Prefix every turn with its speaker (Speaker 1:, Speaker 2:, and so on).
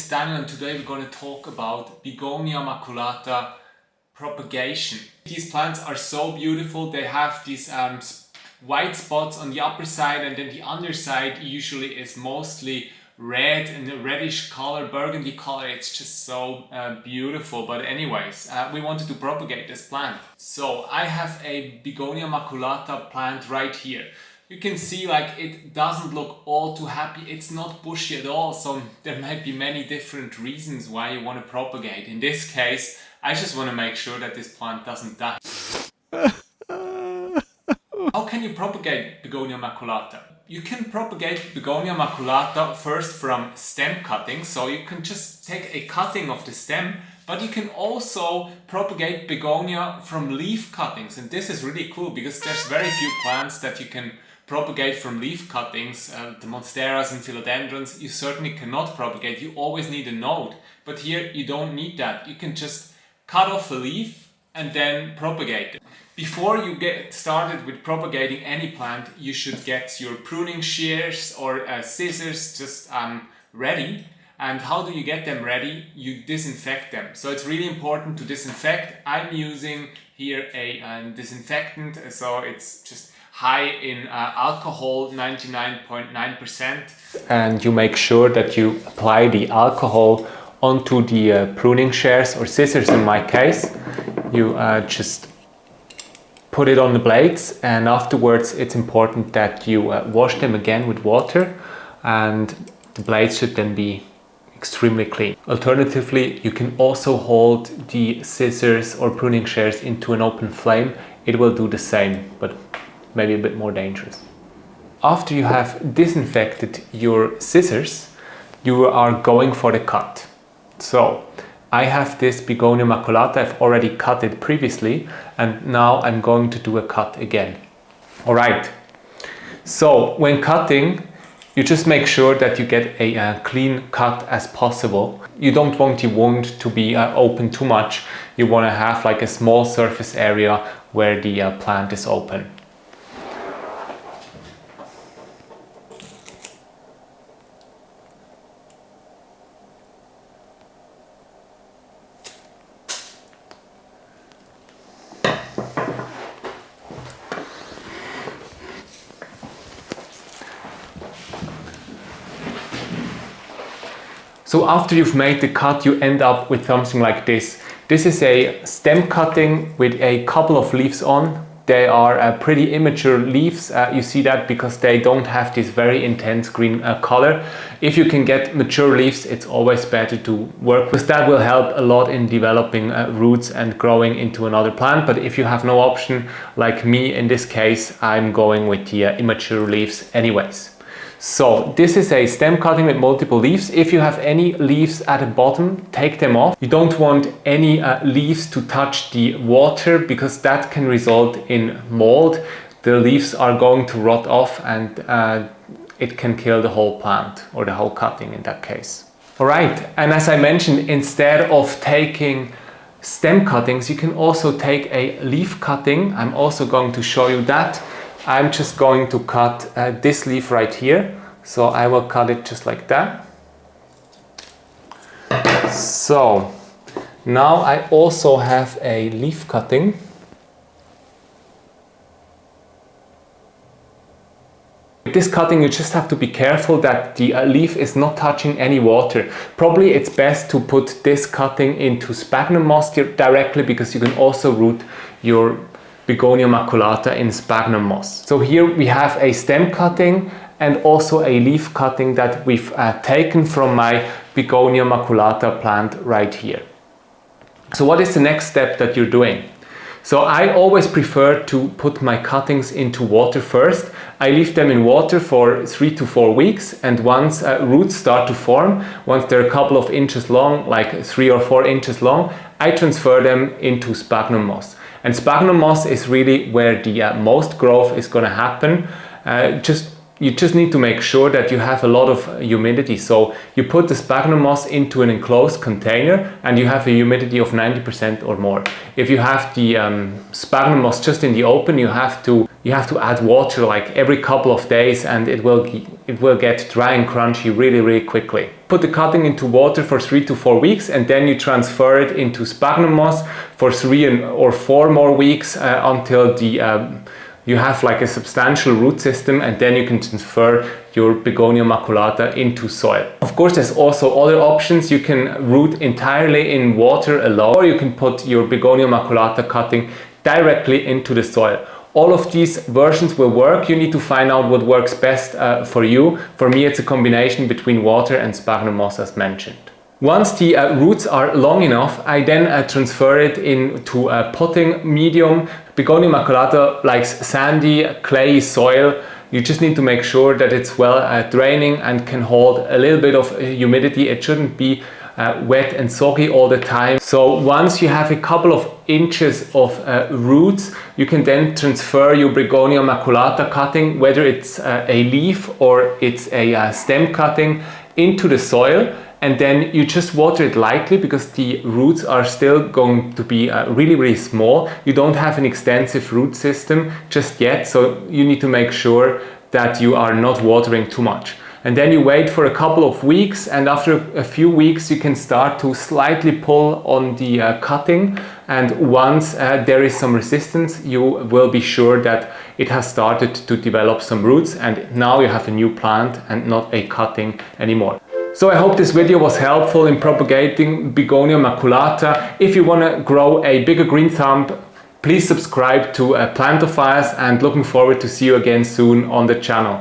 Speaker 1: is Daniel and today we're going to talk about Begonia Maculata propagation. These plants are so beautiful. They have these white spots on the upper side, and then the underside usually is mostly red and a reddish color, burgundy color. It's just so beautiful. But anyways, we wanted to propagate this plant. So I have a Begonia Maculata plant right here. You can see like it doesn't look all too happy. It's not bushy at all. So there might be many different reasons why you want to propagate. In this case, I just want to make sure that this plant doesn't die. How can you propagate Begonia Maculata? You can propagate Begonia Maculata first from stem cutting, so you can just take a cutting of the stem, but you can also propagate begonia from leaf cuttings, and this is really cool because there's very few plants that you can propagate from leaf cuttings. The monsteras and philodendrons you certainly cannot propagate. You always need a node, but here you don't need that. You can just cut off a leaf and then propagate it. Before you get started with propagating any plant, you should get your pruning shears or scissors just ready. And how do you get them ready? You disinfect them. So it's really important to disinfect. I'm using here a disinfectant, so it's just high in alcohol, 99.9%. And you make sure that you apply the alcohol onto the pruning shears or scissors in my case. You just put it on the blades, and afterwards it's important that you wash them again with water, and the blades should then be extremely clean. Alternatively, you can also hold the scissors or pruning shears into an open flame. It will do the same, but maybe a bit more dangerous. After you have disinfected your scissors, you are going for the cut. So I have this Begonia Maculata. I've already cut it previously, and now I'm going to do a cut again. Alright, so when cutting, you just make sure that you get a clean cut as possible. You don't want the wound to be open too much. You want to have like a small surface area where the plant is open. So after you've made the cut, you end up with something like this. This is a stem cutting with a couple of leaves on. They are pretty immature leaves. You see that because they don't have this very intense green color. If you can get mature leaves, it's always better to work with. That will help a lot in developing roots and growing into another plant. But if you have no option, like me in this case, I'm going with the immature leaves anyways. So this is a stem cutting with multiple leaves. If you have any leaves at the bottom, take them off. You don't want any leaves to touch the water because that can result in mold. The leaves are going to rot off, and it can kill the whole plant or the whole cutting in that case. Alright, and as I mentioned, instead of taking stem cuttings, you can also take a leaf cutting. I'm also going to show you that. I'm just going to cut this leaf right here. So I will cut it just like that. So now I also have a leaf cutting. With this cutting, you just have to be careful that the leaf is not touching any water. Probably it's best to put this cutting into sphagnum moss directly, because you can also root your Begonia Maculata in sphagnum moss. So here we have a stem cutting and also a leaf cutting that we've taken from my Begonia Maculata plant right here. So what is the next step that you're doing? So I always prefer to put my cuttings into water first. I leave them in water for 3 to 4 weeks, and once roots start to form, once they're a couple of inches long, like 3 or 4 inches long, I transfer them into sphagnum moss. And sphagnum moss is really where the most growth is going to happen. You just need to make sure that you have a lot of humidity. So you put the sphagnum moss into an enclosed container and you have a humidity of 90% or more. If you have the sphagnum moss just in the open, you have to add water like every couple of days, and it will get dry and crunchy really quickly. Put put the cutting into water for 3 to 4 weeks, and then you transfer it into sphagnum moss for 3 or 4 more weeks until you have like a substantial root system, and then you can transfer your Begonia maculata into soil. Of course, there's also other options. You can root entirely in water alone, or you can put your Begonia maculata cutting directly into the soil. All of these versions will work. You need to find out what works best for you. For me, it's a combination between water and sphagnum moss as mentioned. Once the roots are long enough, I then transfer it into a potting medium. Begonia maculata likes sandy, clayey soil. You just need to make sure that it's well draining and can hold a little bit of humidity. It shouldn't be wet and soggy all the time. So once you have a couple of inches of roots, you can then transfer your Begonia maculata cutting, whether it's a leaf or it's a stem cutting, into the soil. And then you just water it lightly because the roots are still going to be really, really small. You don't have an extensive root system just yet, so you need to make sure that you are not watering too much. And then you wait for a couple of weeks, and after a few weeks you can start to slightly pull on the cutting, and once there is some resistance, you will be sure that it has started to develop some roots, and now you have a new plant and not a cutting anymore. So I hope this video was helpful in propagating Begonia maculata. If you want to grow a bigger green thumb, please subscribe to Plantophiles, and looking forward to see you again soon on the channel.